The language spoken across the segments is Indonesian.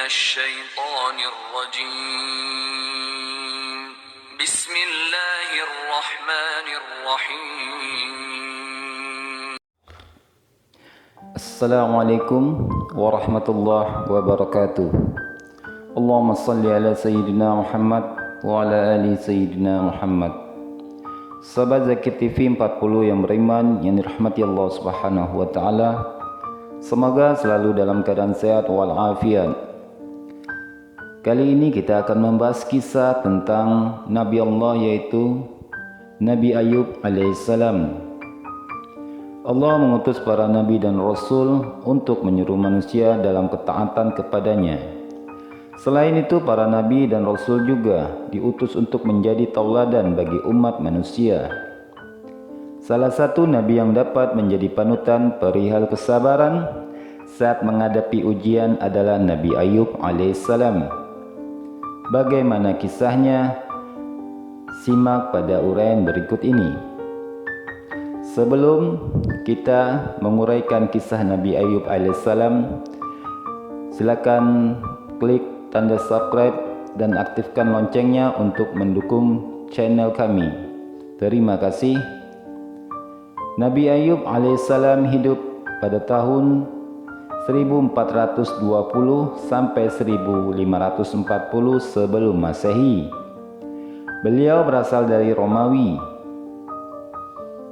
الشيطان الرجيم بسم الله الرحمن الرحيم Assalamualaikum warahmatullahi wabarakatuh. Allahumma salli ala Sayyidina Muhammad wa ala ali Sayyidina Muhammad. Sahabat Zakir TV 40 yang beriman yang dirahmati Allah Subhanahu wa taala, semoga selalu dalam keadaan sehat walafiat. Kali ini kita akan membahas kisah tentang Nabi Allah, yaitu Nabi Ayub alaihissalam. Allah mengutus para nabi dan rasul untuk menyuruh manusia dalam ketaatan kepadanya. Selain itu, para nabi dan rasul juga diutus untuk menjadi tauladan bagi umat manusia. Salah satu nabi yang dapat menjadi panutan perihal kesabaran saat menghadapi ujian adalah Nabi Ayub alaihissalam. Bagaimana kisahnya? Simak pada uraian berikut ini. Sebelum kita menguraikan kisah Nabi Ayub alaihissalam, silakan klik tanda subscribe dan aktifkan loncengnya untuk mendukung channel kami. Terima kasih. Nabi Ayub alaihissalam hidup pada tahun 1420 sampai 1540 sebelum Masehi. Beliau berasal dari Romawi.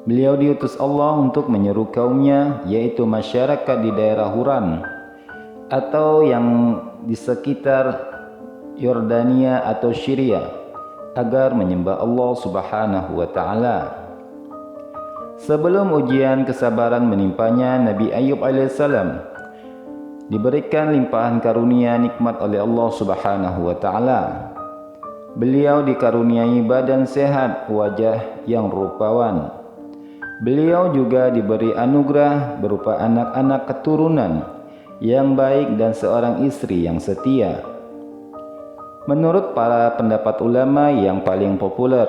Beliau diutus Allah untuk menyeru kaumnya, yaitu masyarakat di daerah Huran atau yang di sekitar Yordania atau Syria, agar menyembah Allah Subhanahu wa taala. Sebelum ujian kesabaran menimpanya, Nabi Ayub alaihissalam diberikan limpahan karunia nikmat oleh Allah Subhanahu wa taala. Beliau dikaruniai badan sehat, wajah yang rupawan. Beliau juga diberi anugerah berupa anak-anak keturunan yang baik dan seorang istri yang setia. Menurut para pendapat ulama yang paling populer,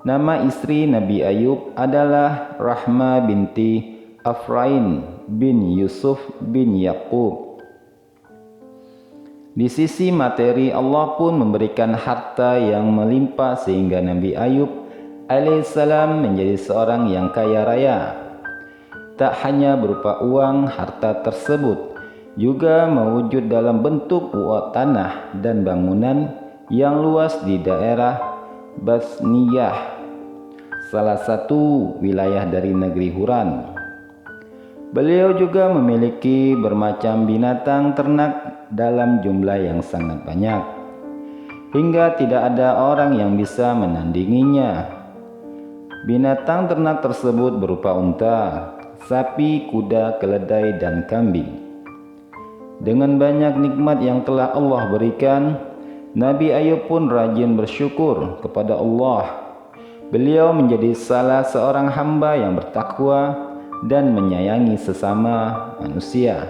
nama istri Nabi Ayub adalah Rahma binti Afrain bin Yusuf bin Yaqub. Di sisi materi, Allah pun memberikan harta yang melimpah sehingga Nabi Ayub alaihissalam menjadi seorang yang kaya raya. Tak hanya berupa uang, harta tersebut juga mewujud dalam bentuk tanah dan bangunan yang luas di daerah Basniyah, salah satu wilayah dari negeri Huran. Beliau juga memiliki bermacam binatang ternak dalam jumlah yang sangat banyak, hingga tidak ada orang yang bisa menandinginya. Binatang ternak tersebut berupa unta, sapi, kuda, keledai, dan kambing. Dengan banyak nikmat yang telah Allah berikan, Nabi Ayub pun rajin bersyukur kepada Allah. Beliau menjadi salah seorang hamba yang bertakwa dan menyayangi sesama manusia.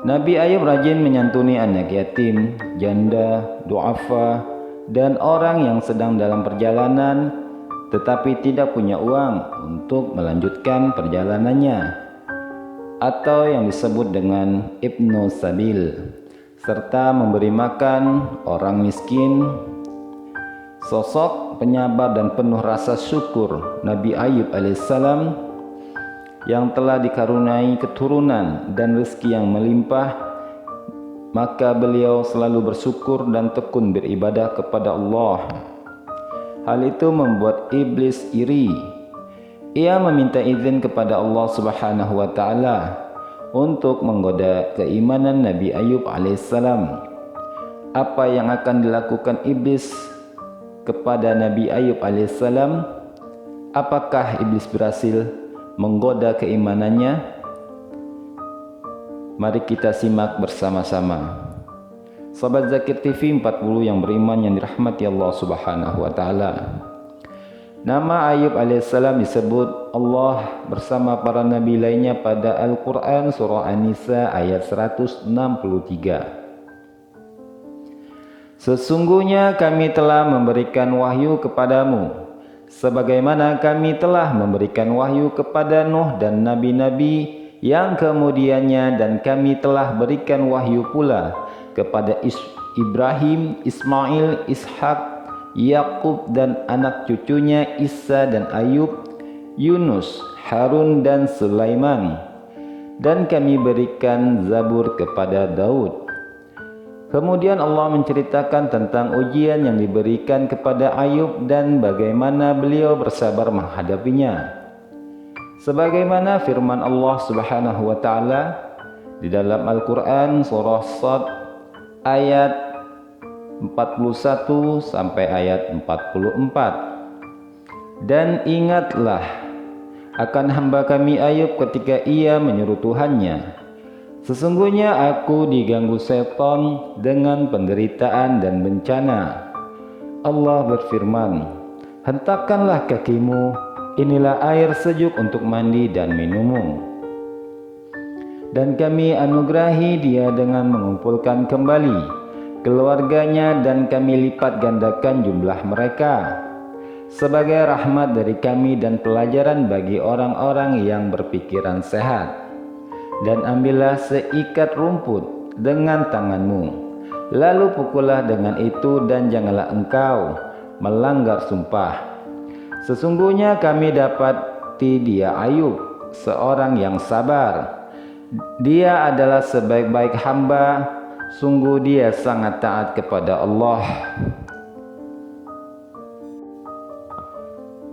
Nabi Ayub rajin menyantuni anak yatim, janda, duafa, dan orang yang sedang dalam perjalanan tetapi tidak punya uang untuk melanjutkan perjalanannya, atau yang disebut dengan Ibnu Sabil, serta memberi makan orang miskin. Sosok penyabar dan penuh rasa syukur Nabi Ayub alaihissalam yang telah dikaruniai keturunan dan rezeki yang melimpah, maka beliau selalu bersyukur dan tekun beribadah kepada Allah. Hal itu membuat iblis iri. Ia meminta izin kepada Allah Subhanahu wa taala untuk menggoda keimanan Nabi Ayub alaihissalam. Apa yang akan dilakukan iblis kepada Nabi Ayub alaihissalam? Apakah iblis berhasil menggoda keimanannya? Mari kita simak bersama-sama. Sahabat Zakir TV 40 yang beriman yang dirahmati Allah Subhanahu wa taala. Nama Ayub alaihissalam disebut Allah bersama para nabi lainnya pada Al-Quran surah An-Nisa ayat 163. Sesungguhnya kami telah memberikan wahyu kepadamu, sebagaimana kami telah memberikan wahyu kepada Nuh dan nabi-nabi yang kemudiannya dan kami telah berikan wahyu pula kepada Ibrahim, Ismail, Ishak, Yakub dan anak cucunya Isa dan Ayub, Yunus, Harun dan Sulaiman. Dan kami berikan Zabur kepada Daud. Kemudian Allah menceritakan tentang ujian yang diberikan kepada Ayub dan bagaimana beliau bersabar menghadapinya. Sebagaimana firman Allah Subhanahu wa taala di dalam Al-Qur'an surah Shad ayat 41 sampai ayat 44. Dan ingatlah akan hamba kami Ayub ketika ia menyeru Tuhannya, sesungguhnya aku diganggu setan dengan penderitaan dan bencana. Allah berfirman, hentakkanlah kakimu, inilah air sejuk untuk mandi dan minummu. Dan kami anugerahi dia dengan mengumpulkan kembali keluarganya dan kami lipat gandakan jumlah mereka sebagai rahmat dari kami dan pelajaran bagi orang-orang yang berpikiran sehat. Dan ambillah seikat rumput dengan tanganmu, lalu pukullah dengan itu dan janganlah engkau melanggar sumpah. Sesungguhnya kami dapati dia Ayub, seorang yang sabar. Dia adalah sebaik-baik hamba, sungguh dia sangat taat kepada Allah.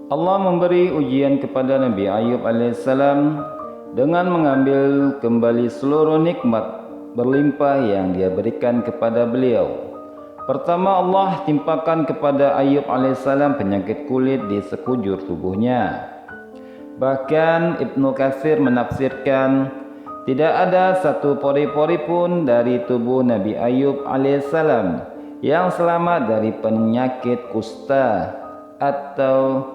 Allah memberi ujian kepada Nabi Ayub alaihissalam dengan mengambil kembali seluruh nikmat berlimpah yang dia berikan kepada beliau. Pertama, Allah timpakan kepada Ayub alaihissalam penyakit kulit di sekujur tubuhnya. Bahkan Ibnu Katsir menafsirkan tidak ada satu pori-pori pun dari tubuh Nabi Ayub alaihissalam yang selamat dari penyakit kusta atau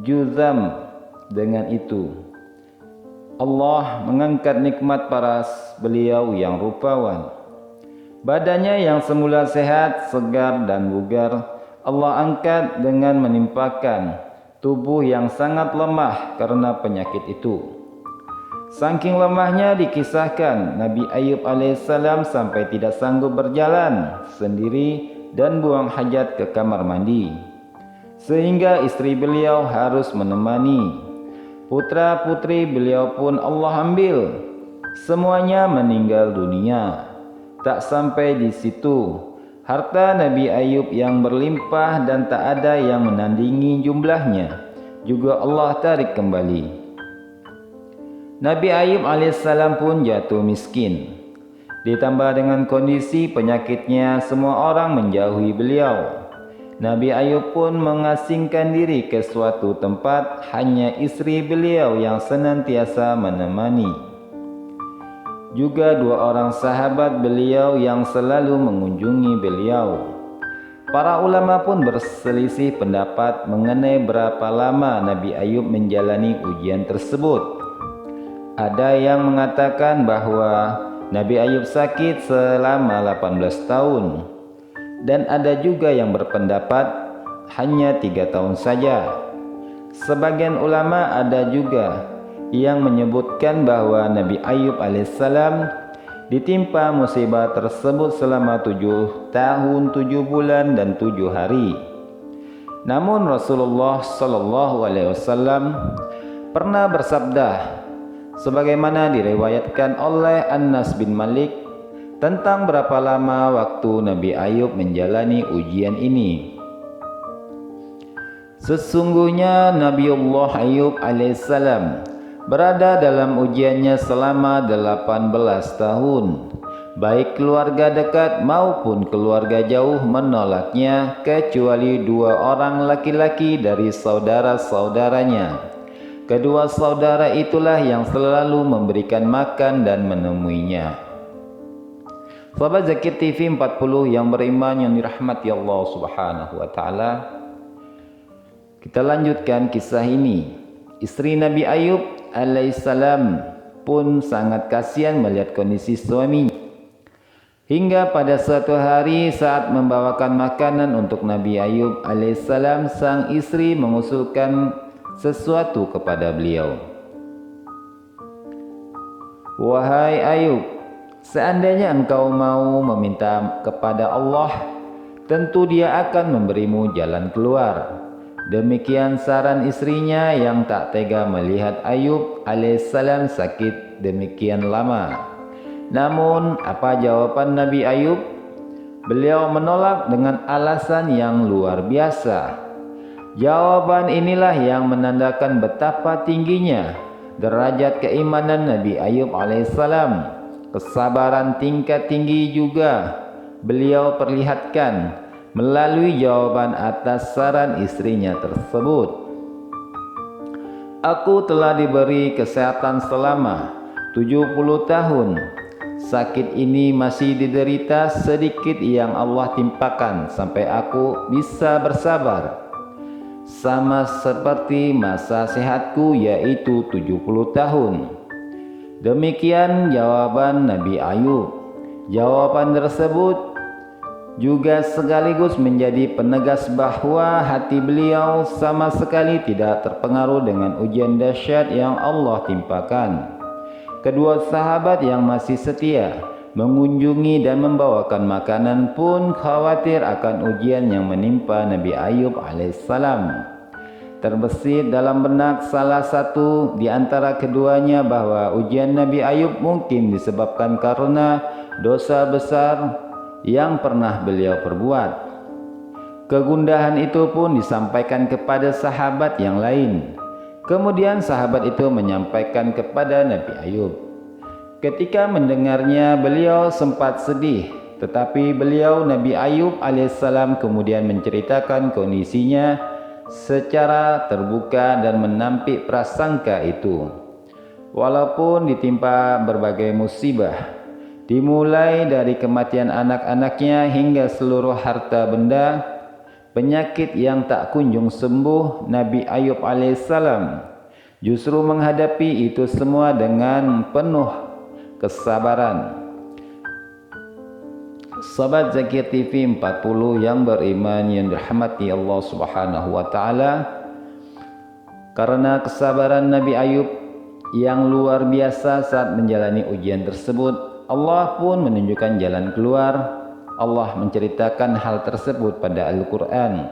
juzam. Dengan itu Allah mengangkat nikmat paras beliau yang rupawan. Badannya yang semula sehat, segar dan bugar, Allah angkat dengan menimpakan tubuh yang sangat lemah karena penyakit itu. Saking lemahnya dikisahkan Nabi Ayub alaihissalam sampai tidak sanggup berjalan sendiri dan buang hajat ke kamar mandi, sehingga istri beliau harus menemani. Putra-putri beliau pun Allah ambil, semuanya meninggal dunia. Tak sampai di situ, harta Nabi Ayub yang berlimpah dan tak ada yang menandingi jumlahnya juga Allah tarik kembali. Nabi Ayub alaihissalam pun jatuh miskin. Ditambah dengan kondisi penyakitnya, semua orang menjauhi beliau. Nabi Ayub pun mengasingkan diri ke suatu tempat, hanya istri beliau yang senantiasa menemani. Juga dua orang sahabat beliau yang selalu mengunjungi beliau. Para ulama pun berselisih pendapat mengenai berapa lama Nabi Ayub menjalani ujian tersebut. Ada yang mengatakan bahwa Nabi Ayub sakit selama 18 tahun. Dan ada juga yang berpendapat hanya 3 tahun saja. Sebagian ulama ada juga yang menyebutkan bahwa Nabi Ayub alaihissalam ditimpa musibah tersebut selama 7 tahun 7 bulan dan 7 hari. Namun Rasulullah SAW pernah bersabda, sebagaimana diriwayatkan oleh Anas bin Malik, tentang berapa lama waktu Nabi Ayub menjalani ujian ini. Sesungguhnya Nabiullah Ayub alaihissalam berada dalam ujiannya selama 18 tahun. Baik keluarga dekat maupun keluarga jauh menolaknya, kecuali 2 orang laki-laki dari saudara-saudaranya. Kedua saudara itulah yang selalu memberikan makan dan menemuinya. Sahabat Zakir TV 40 yang beriman yang dirahmati Allah Subhanahu wa taala. Kita lanjutkan kisah ini. Istri Nabi Ayub alaihissalam pun sangat kasihan melihat kondisi suaminya. Hingga pada suatu hari saat membawakan makanan untuk Nabi Ayub alaihissalam, sang istri mengusulkan sesuatu kepada beliau. Wahai Ayub, seandainya engkau mau meminta kepada Allah, tentu Dia akan memberimu jalan keluar. Demikian saran istrinya yang tak tega melihat Ayub alaihissalam sakit demikian lama. Namun apa jawaban Nabi Ayub? Beliau menolak dengan alasan yang luar biasa. Jawaban inilah yang menandakan betapa tingginya derajat keimanan Nabi Ayub alaihissalam. Kesabaran tingkat tinggi juga beliau perlihatkan melalui jawaban atas saran istrinya tersebut. Aku telah diberi kesehatan selama 70 tahun. Sakit ini masih diderita sedikit yang Allah timpakan sampai aku bisa bersabar. Sama seperti masa sehatku yaitu 70 tahun. Demikian jawaban Nabi Ayub. Jawaban tersebut juga sekaligus menjadi penegas bahwa hati beliau sama sekali tidak terpengaruh dengan ujian dahsyat yang Allah timpakan. Kedua sahabat yang masih setia mengunjungi dan membawakan makanan pun khawatir akan ujian yang menimpa Nabi Ayub alaihissalam. Terbesit dalam benak salah satu di antara keduanya bahwa ujian Nabi Ayub mungkin disebabkan karena dosa besar yang pernah beliau perbuat. Kegundahan itu pun disampaikan kepada sahabat yang lain. Kemudian sahabat itu menyampaikan kepada Nabi Ayub. Ketika mendengarnya beliau sempat sedih, tetapi beliau Nabi Ayub alaihissalam kemudian menceritakan kondisinya secara terbuka dan menampik prasangka itu. Walaupun ditimpa berbagai musibah, dimulai dari kematian anak-anaknya hingga seluruh harta benda, penyakit yang tak kunjung sembuh, Nabi Ayub alaihissalam justru menghadapi itu semua dengan penuh kesabaran. Sahabat Zakir TV 40 yang beriman yang dirahmati Allah Subhanahu wa taala, karena kesabaran Nabi Ayub yang luar biasa saat menjalani ujian tersebut, Allah pun menunjukkan jalan keluar. Allah menceritakan hal tersebut pada Al-Quran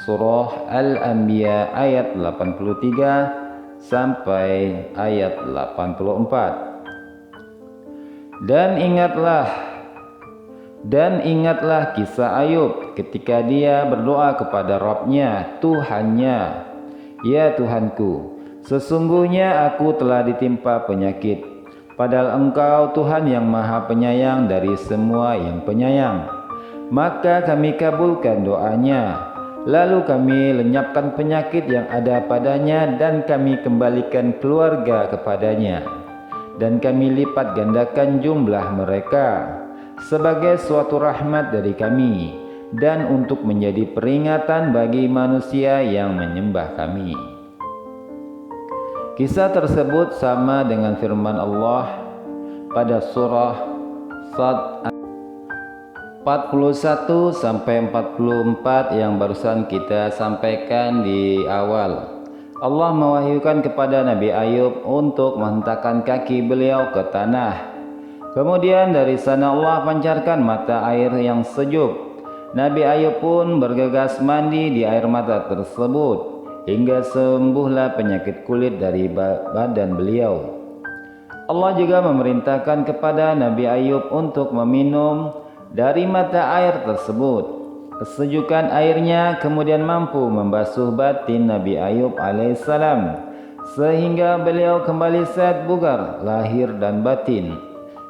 Surah Al-Anbiya ayat 83 sampai ayat 84. Dan ingatlah kisah Ayub ketika dia berdoa kepada Rabb-Nya, Tuhannya, ya Tuhanku, sesungguhnya aku telah ditimpa penyakit. Padahal Engkau Tuhan yang Maha Penyayang dari semua yang penyayang. Maka kami kabulkan doanya. Lalu kami lenyapkan penyakit yang ada padanya dan kami kembalikan keluarga kepadanya. Dan kami lipat gandakan jumlah mereka sebagai suatu rahmat dari kami dan untuk menjadi peringatan bagi manusia yang menyembah kami. Kisah tersebut sama dengan firman Allah pada surah Sad 41 sampai 44 yang barusan kita sampaikan di awal. Allah mewahyukan kepada Nabi Ayub untuk menghentakkan kaki beliau ke tanah. Kemudian dari sana Allah pancarkan mata air yang sejuk. Nabi Ayub pun bergegas mandi di air mata tersebut hingga sembuhlah penyakit kulit dari badan beliau. Allah juga memerintahkan kepada Nabi Ayub untuk meminum dari mata air tersebut. Kesejukan airnya kemudian mampu membasuh batin Nabi Ayub alaihissalam sehingga beliau kembali sehat bugar lahir dan batin.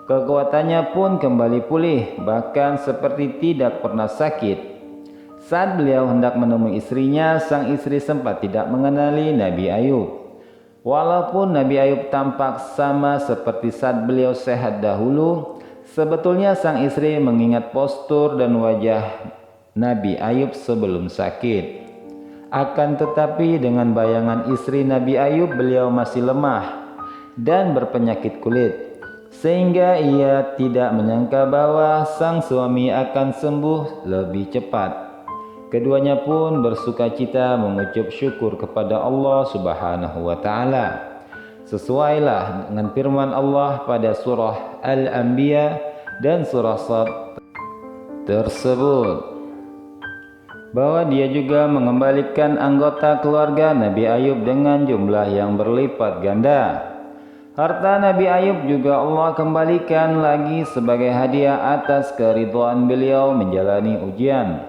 Kekuatannya pun kembali pulih, bahkan seperti tidak pernah sakit. Saat beliau hendak menemui istrinya, sang istri sempat tidak mengenali Nabi Ayub. Walaupun Nabi Ayub tampak sama seperti saat beliau sehat dahulu, sebetulnya sang istri mengingat postur dan wajah Nabi Ayub sebelum sakit. Akan tetapi dengan bayangan istri Nabi Ayub, beliau masih lemah dan berpenyakit kulit, sehingga ia tidak menyangka bahwa sang suami akan sembuh lebih cepat. Keduanya pun bersukacita mengucap syukur kepada Allah Subhanahu wa taala. Sesuailah dengan firman Allah pada surah Al-Anbiya dan surah Shad tersebut, bahwa dia juga mengembalikan anggota keluarga Nabi Ayub dengan jumlah yang berlipat ganda. Harta Nabi Ayub juga Allah kembalikan lagi sebagai hadiah atas keridhaan beliau menjalani ujian.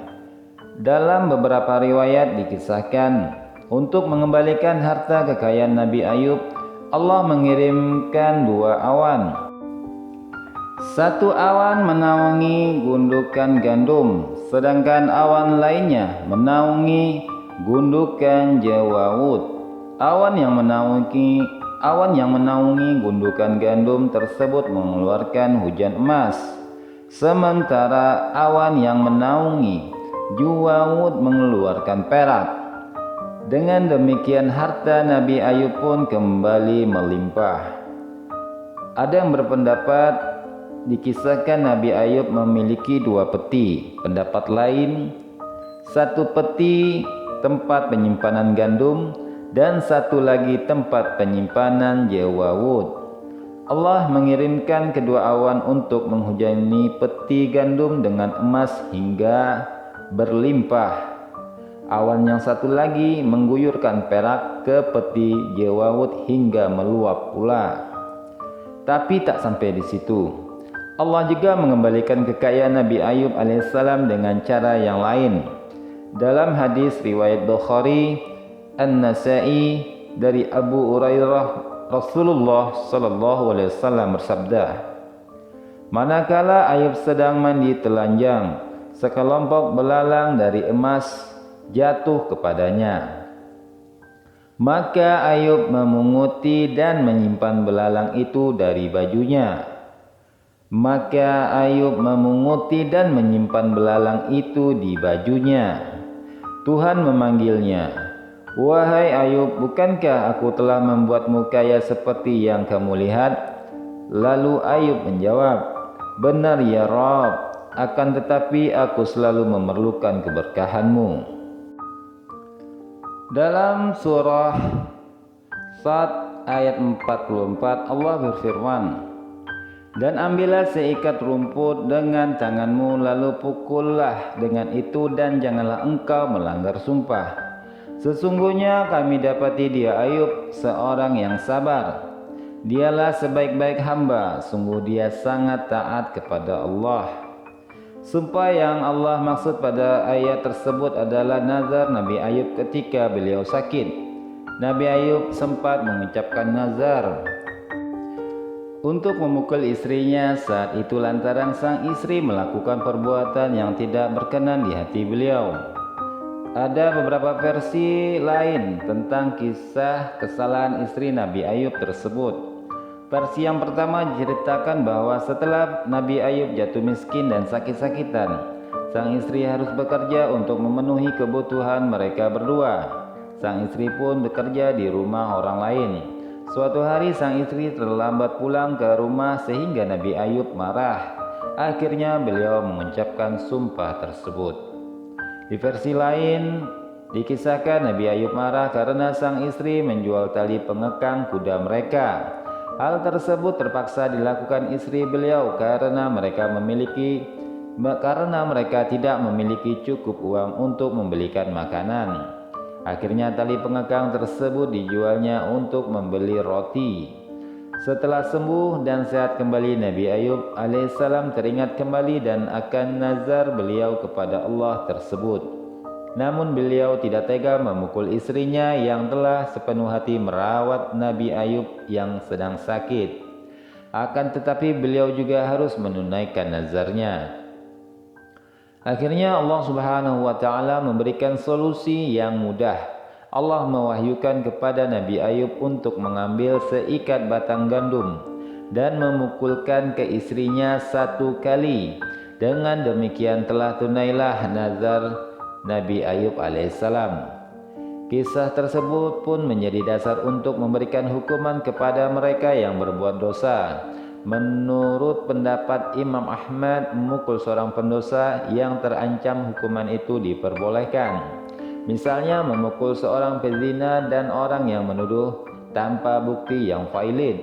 Dalam beberapa riwayat dikisahkan, untuk mengembalikan harta kekayaan Nabi Ayub, Allah mengirimkan 2 awan. Satu awan menaungi gundukan gandum, sedangkan awan lainnya menaungi gundukan jawawut. Awan yang menaungi gundukan gandum tersebut mengeluarkan hujan emas, sementara awan yang menaungi jawawut mengeluarkan perak. Dengan demikian harta Nabi Ayub pun kembali melimpah. Ada yang berpendapat dikisahkan Nabi Ayub memiliki 2 peti. Pendapat lain, 1 peti tempat penyimpanan gandum dan 1 lagi tempat penyimpanan jawawut. Allah mengirimkan kedua awan untuk menghujani peti gandum dengan emas hingga berlimpah. Awan yang satu lagi mengguyurkan perak ke peti jawawut hingga meluap pula. Tapi tak sampai di situ. Allah juga mengembalikan kekayaan Nabi Ayub alaihissalam dengan cara yang lain. Dalam hadis riwayat Bukhari, An-Nasa'i dari Abu Hurairah, Rasulullah sallallahu alaihi wasallam bersabda, manakala Ayub sedang mandi telanjang, sekelompok belalang dari emas jatuh kepadanya. Maka Ayub memunguti dan menyimpan belalang itu dari bajunya. Di bajunya. Tuhan memanggilnya, "Wahai Ayub, bukankah aku telah membuatmu kaya seperti yang kamu lihat?" Lalu Ayub menjawab, "Benar ya Rabb, akan tetapi aku selalu memerlukan keberkahanmu." Dalam surah Shad ayat 44 Allah berfirman, "Dan ambillah seikat rumput dengan tanganmu, lalu pukullah dengan itu, dan janganlah engkau melanggar sumpah. Sesungguhnya kami dapati dia Ayub seorang yang sabar. Dialah sebaik-baik hamba, sungguh dia sangat taat kepada Allah." Sumpah yang Allah maksud pada ayat tersebut adalah nazar Nabi Ayub ketika beliau sakit. Nabi Ayub sempat mengucapkan nazar untuk memukul istrinya saat itu lantaran sang istri melakukan perbuatan yang tidak berkenan di hati beliau. Ada beberapa versi lain tentang kisah kesalahan istri Nabi Ayub tersebut. Versi yang pertama diceritakan bahwa setelah Nabi Ayub jatuh miskin dan sakit-sakitan, sang istri harus bekerja untuk memenuhi kebutuhan mereka berdua. Sang istri pun bekerja di rumah orang lain. Suatu hari sang istri terlambat pulang ke rumah sehingga Nabi Ayub marah. Akhirnya beliau mengucapkan sumpah tersebut. Di versi lain dikisahkan Nabi Ayub marah karena sang istri menjual tali pengekang kuda mereka. Hal tersebut terpaksa dilakukan istri beliau karena mereka tidak memiliki cukup uang untuk membelikan makanan. Akhirnya tali pengekang tersebut dijualnya untuk membeli roti. Setelah sembuh dan sehat kembali, Nabi Ayub alaihissalam teringat kembali dan akan nazar beliau kepada Allah tersebut. Namun beliau tidak tega memukul istrinya yang telah sepenuh hati merawat Nabi Ayub yang sedang sakit. Akan tetapi beliau juga harus menunaikan nazarnya. Akhirnya Allah Subhanahu wa taala memberikan solusi yang mudah. Allah mewahyukan kepada Nabi Ayub untuk mengambil seikat batang gandum dan memukulkan ke istrinya 1 kali. Dengan demikian telah tunailah nazar Nabi Ayub alaihissalam. Kisah tersebut pun menjadi dasar untuk memberikan hukuman kepada mereka yang berbuat dosa. Menurut pendapat Imam Ahmad, memukul seorang pendosa yang terancam hukuman itu diperbolehkan. Misalnya memukul seorang pezina dan orang yang menuduh tanpa bukti yang valid.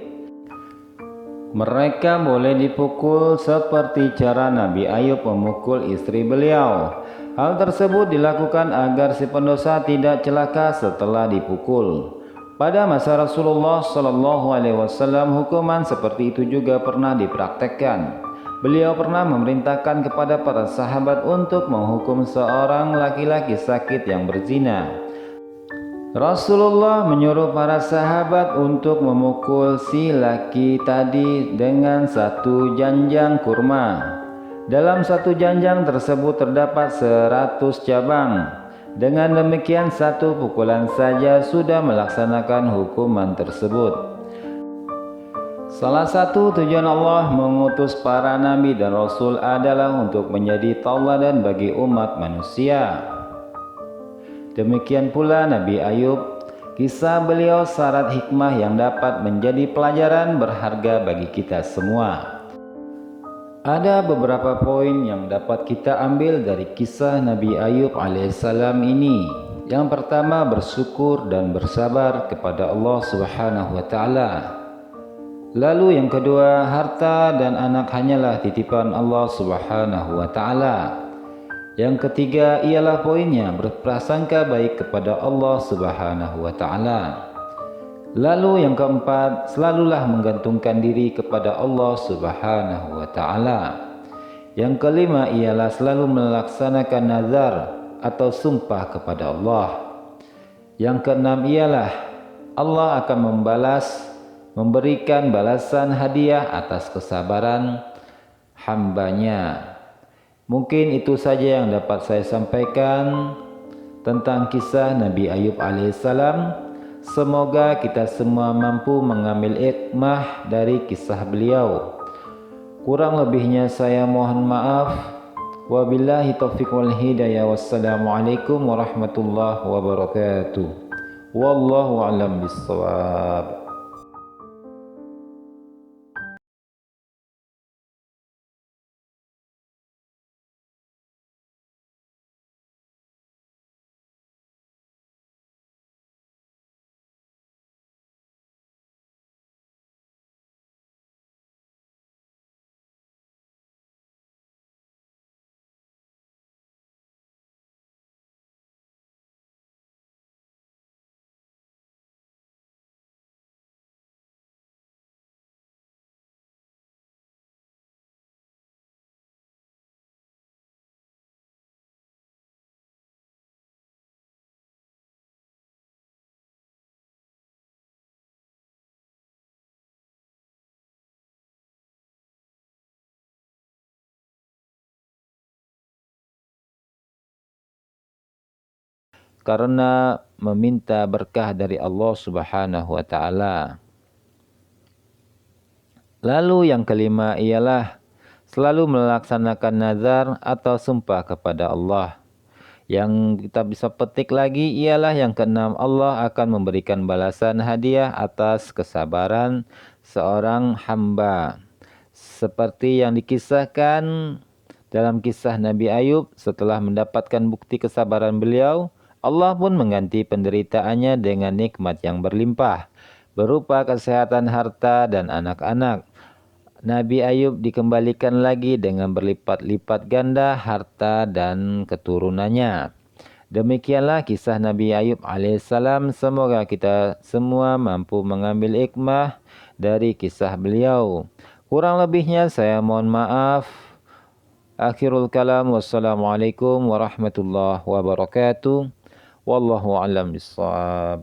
Mereka boleh dipukul seperti cara Nabi Ayub memukul istri beliau. Hal tersebut dilakukan agar si pendosa tidak celaka setelah dipukul. Pada masa Rasulullah SAW, hukuman seperti itu juga pernah dipraktekkan. Beliau pernah memerintahkan kepada para sahabat untuk menghukum seorang laki-laki sakit yang berzina. Rasulullah menyuruh para sahabat untuk memukul si laki tadi dengan satu janjang kurma. Dalam satu janjang tersebut terdapat 100 cabang. Dengan demikian satu pukulan saja sudah melaksanakan hukuman tersebut. Salah satu tujuan Allah mengutus para nabi dan rasul adalah untuk menjadi tauladan bagi umat manusia. Demikian pula Nabi Ayub, kisah beliau syarat hikmah yang dapat menjadi pelajaran berharga bagi kita semua. Ada beberapa poin yang dapat kita ambil dari kisah Nabi Ayub alaihissalam ini. Yang pertama, bersyukur dan bersabar kepada Allah Subhanahu wa taala. Lalu yang kedua, harta dan anak hanyalah titipan Allah Subhanahu wa taala. Yang ketiga ialah poinnya berprasangka baik kepada Allah Subhanahu wa taala. Lalu yang keempat, selalulah menggantungkan diri kepada Allah Subhanahu wa taala. Yang kelima ialah selalu melaksanakan nazar atau sumpah kepada Allah. Yang keenam ialah Allah akan memberikan balasan hadiah atas kesabaran hambanya. Mungkin itu saja yang dapat saya sampaikan tentang kisah Nabi Ayub alaihissalam. Semoga kita semua mampu mengambil hikmah dari kisah beliau. Kurang lebihnya saya mohon maaf. Wabillahi taufiq wal hidayah. Wassalamualaikum warahmatullahi wabarakatuh. Wallahu a'lam bishawab. Karena meminta berkah dari Allah Subhanahu wa taala. Lalu yang kelima ialah selalu melaksanakan nazar atau sumpah kepada Allah. Yang kita bisa petik lagi ialah yang keenam, Allah akan memberikan balasan hadiah atas kesabaran seorang hamba. Seperti yang dikisahkan dalam kisah Nabi Ayub, setelah mendapatkan bukti kesabaran beliau, Allah pun mengganti penderitaannya dengan nikmat yang berlimpah, berupa kesehatan, harta, dan anak-anak. Nabi Ayub dikembalikan lagi dengan berlipat-lipat ganda harta dan keturunannya. Demikianlah kisah Nabi Ayub alaihissalam. Semoga kita semua mampu mengambil hikmah dari kisah beliau. Kurang lebihnya saya mohon maaf. Akhirul kalam. Wassalamualaikum warahmatullahi wabarakatuh. Wallahu a'lam bishawab.